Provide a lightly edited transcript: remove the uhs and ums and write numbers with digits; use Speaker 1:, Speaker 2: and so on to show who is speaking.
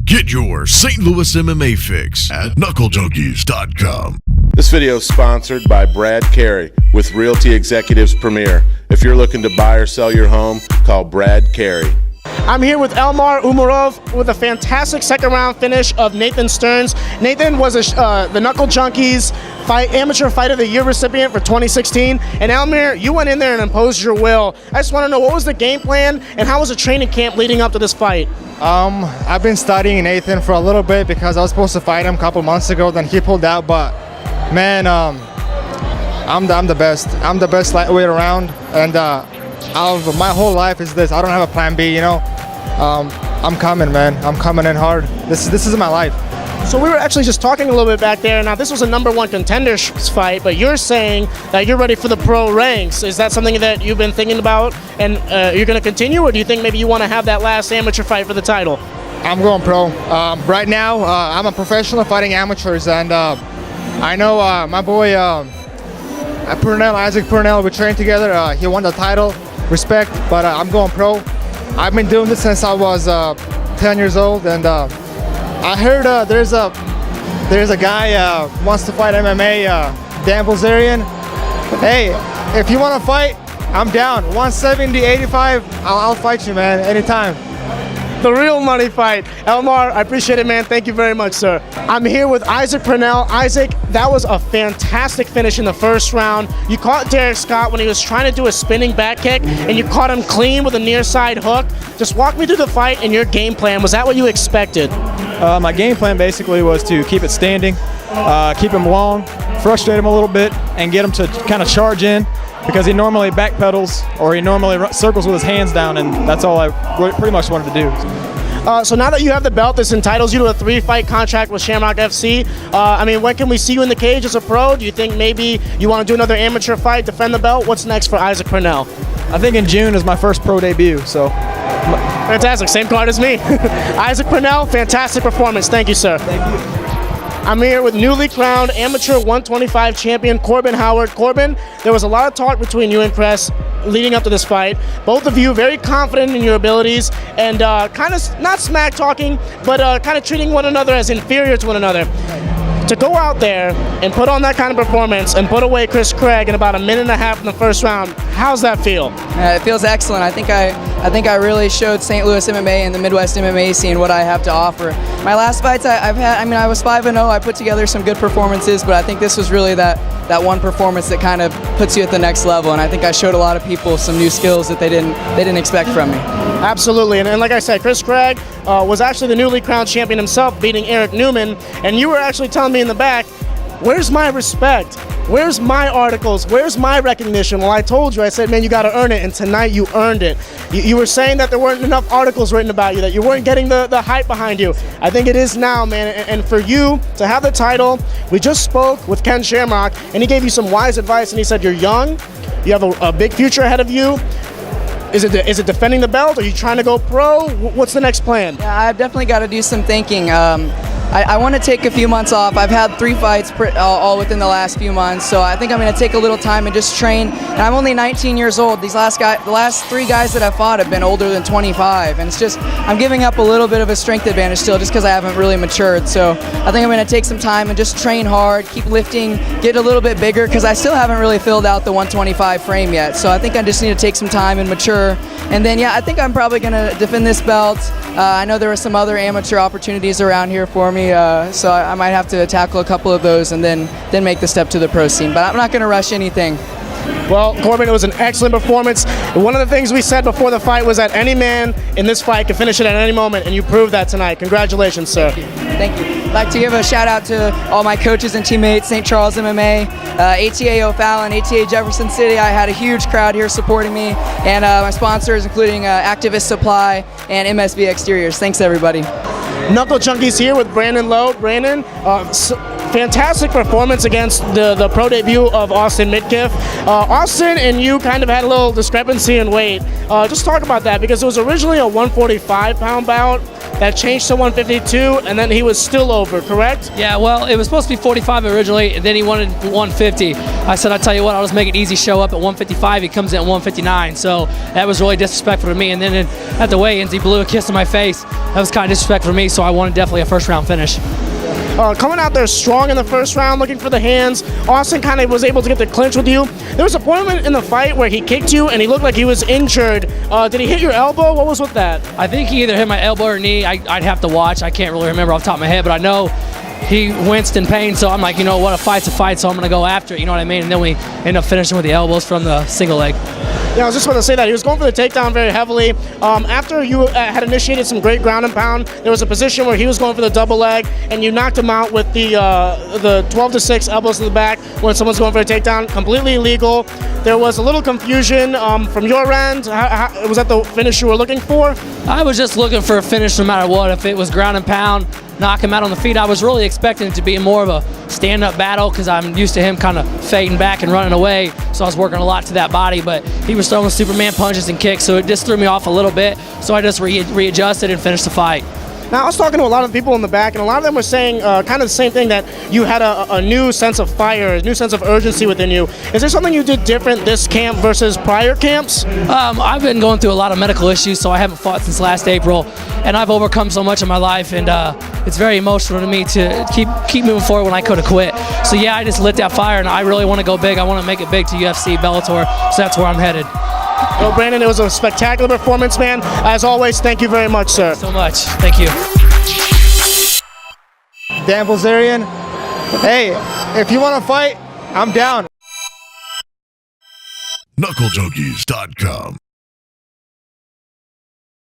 Speaker 1: Get your St. Louis MMA fix at knucklejunkies.com.
Speaker 2: This video is sponsored by Brad Carey with Realty Executives Premier. If you're looking to buy or sell your home, call Brad Carey.
Speaker 3: I'm here with Elmar Umarov with a fantastic second round finish of Nathan Stearns. Nathan was the Knuckle Junkies Amateur Fight of the Year recipient for 2016. And Elmar, you went in there and imposed your will. I just want to know, what was the game plan and how was the training camp leading up to this fight?
Speaker 4: I've been studying Nathan for a little bit because I was supposed to fight him a couple months ago, then he pulled out. But man, I'm the best. I'm the best lightweight around, and my whole life is this. I don't have a plan B, you know. I'm coming, man. I'm coming in hard. This is my life.
Speaker 3: So we were actually just talking a little bit back there. Now, this was a #1 contenders fight, but you're saying that you're ready for the pro ranks. Is that something that you've been thinking about and you're going to continue, or do you think maybe you want to have that last amateur fight for the title?
Speaker 4: I'm going pro. Right now, I'm a professional fighting amateurs, and I know my boy Purnell, Isaac Purnell, we trained together. He won the title. Respect, but I'm going pro. I've been doing this since I was 10 years old, and I heard there's a guy wants to fight MMA, Dan Bilzerian. Hey, if you want to fight, I'm down. 170, 85, I'll fight you, man, anytime.
Speaker 3: The real money fight. Elmar, I appreciate it, man. Thank you very much, sir. I'm here with Isaac Purnell. Isaac, that was a fantastic finish in the first round. You caught Derek Scott when he was trying to do a spinning back kick, and you caught him clean with a near side hook. Just walk me through the fight and your game plan. Was that what you expected?
Speaker 5: My game plan basically was to keep it standing, keep him long, frustrate him a little bit, and get him to kind of charge in, because he normally backpedals or he normally circles with his hands down, and that's all I pretty much wanted to do.
Speaker 3: So now that you have the belt, this entitles you to a 3-fight contract with Shamrock FC. I mean, when can we see you in the cage as a pro? Do you think maybe you want to do another amateur fight, defend the belt? What's next for Isaac Purnell?
Speaker 5: I think in June is my first pro debut, so.
Speaker 3: Fantastic, same card as me. Isaac Purnell, fantastic performance. Thank you, sir.
Speaker 5: Thank you.
Speaker 3: I'm here with newly crowned amateur 125 champion Corbin Howard. Corbin, there was a lot of talk between you and Press leading up to this fight. Both of you very confident in your abilities and kind of not smack talking, but kind of treating one another as inferior to one another. To go out there and put on that kind of performance and put away Chris Craig in about a minute and a half in the first round, how's that feel?
Speaker 6: It feels excellent. I think I really showed St. Louis MMA and the Midwest MMA scene what I have to offer. My last fights I've had, I mean, I was 5-0. I put together some good performances, but I think this was really that one performance that kind of puts you at the next level. And I think I showed a lot of people some new skills that they didn't expect from me.
Speaker 3: Absolutely, and like I said, Chris Craig was actually the newly crowned champion himself, beating Eric Newman, and you were actually telling me in the back, where's my respect? Where's my articles? Where's my recognition? Well, I told you, I said, man, you got to earn it, and tonight you earned it. You were saying that there weren't enough articles written about you, that you weren't getting the hype behind you. I think it is now, man, and for you to have the title, we just spoke with Ken Shamrock, and he gave you some wise advice, and he said, you're young, you have a big future ahead of you. Is it defending the belt? Are you trying to go pro? What's the next plan?
Speaker 6: Yeah, I've definitely got to do some thinking. I want to take a few months off. I've had 3 fights all within the last few months, so I think I'm going to take a little time and just train. And I'm only 19 years old. The last 3 guys that I've fought have been older than 25, and it's just I'm giving up a little bit of a strength advantage still, just because I haven't really matured. So I think I'm going to take some time and just train hard, keep lifting, get a little bit bigger, because I still haven't really filled out the 125 frame yet. So I think I just need to take some time and mature. And then, yeah, I think I'm probably going to defend this belt. I know there are some other amateur opportunities around here for me, so I might have to tackle a couple of those and then make the step to the pro scene. But I'm not going to rush anything.
Speaker 3: Well, Corbin, it was an excellent performance. One of the things we said before the fight was that any man in this fight can finish it at any moment, and you proved that tonight. Congratulations, sir.
Speaker 6: Thank you. I'd like to give a shout out to all my coaches and teammates, St. Charles MMA, ATA O'Fallon, ATA Jefferson City. I had a huge crowd here supporting me, and my sponsors, including Activist Supply and MSV Exteriors. Thanks, everybody.
Speaker 3: Knuckle Junkies here with Brandon Lowe. Brandon, fantastic performance against the pro debut of Austin Midkiff. Austin and you kind of had a little discrepancy in weight. Just talk about that, because it was originally a 145-pound bout. that changed to 152, and then he was still over, correct?
Speaker 7: Yeah, well, it was supposed to be 45 originally, and then he wanted 150. I said, I'll tell you what, I'll just make it easy, show up at 155. He comes in at 159, so that was really disrespectful to me. And then at the weigh-ins, he blew a kiss in my face. That was kind of disrespectful for me, so I wanted definitely a first-round finish.
Speaker 3: Coming out there strong in the first round, looking for the hands. Austin kind of was able to get the clinch with you. There was a point in the fight where he kicked you and he looked like he was injured. Did he hit your elbow? What was with that?
Speaker 7: I think he either hit my elbow or knee. I'd have to watch. I can't really remember off the top of my head, but I know he winced in pain, so I'm like, you know what, a fight's a fight, so I'm going to go after it, you know what I mean? And then we end up finishing with the elbows from the single leg.
Speaker 3: Yeah, I was just about to say that. He was going for the takedown very heavily. After you had initiated some great ground and pound, there was a position where he was going for the double leg, and you knocked him out with the 12-6 elbows to the back when someone's going for a takedown. Completely illegal. There was a little confusion from your end. Was that the finish you were looking for?
Speaker 7: I was just looking for a finish no matter what. If it was ground and pound, knock him out on the feet. I was really expecting it to be more of a stand-up battle because I'm used to him kind of fading back and running away, so I was working a lot to that body, but he was throwing Superman punches and kicks, so it just threw me off a little bit, so I just readjusted and finished the fight.
Speaker 3: Now, I was talking to a lot of people in the back, and a lot of them were saying kind of the same thing, that you had a new sense of fire, a new sense of urgency within you. Is there something you did different this camp versus prior camps?
Speaker 7: I've been going through a lot of medical issues, so I haven't fought since last April, and I've overcome so much in my life, and it's very emotional to me to keep moving forward when I could have quit. So yeah, I just lit that fire, and I really want to go big. I want to make it big to UFC, Bellator, so that's where I'm headed.
Speaker 3: Well, Brandon, it was a spectacular performance, man. As always, thank you very much, sir.
Speaker 7: So much. Thank you.
Speaker 4: Dan Bilzerian. Hey, if you want to fight, I'm down.
Speaker 1: knucklejunkies.com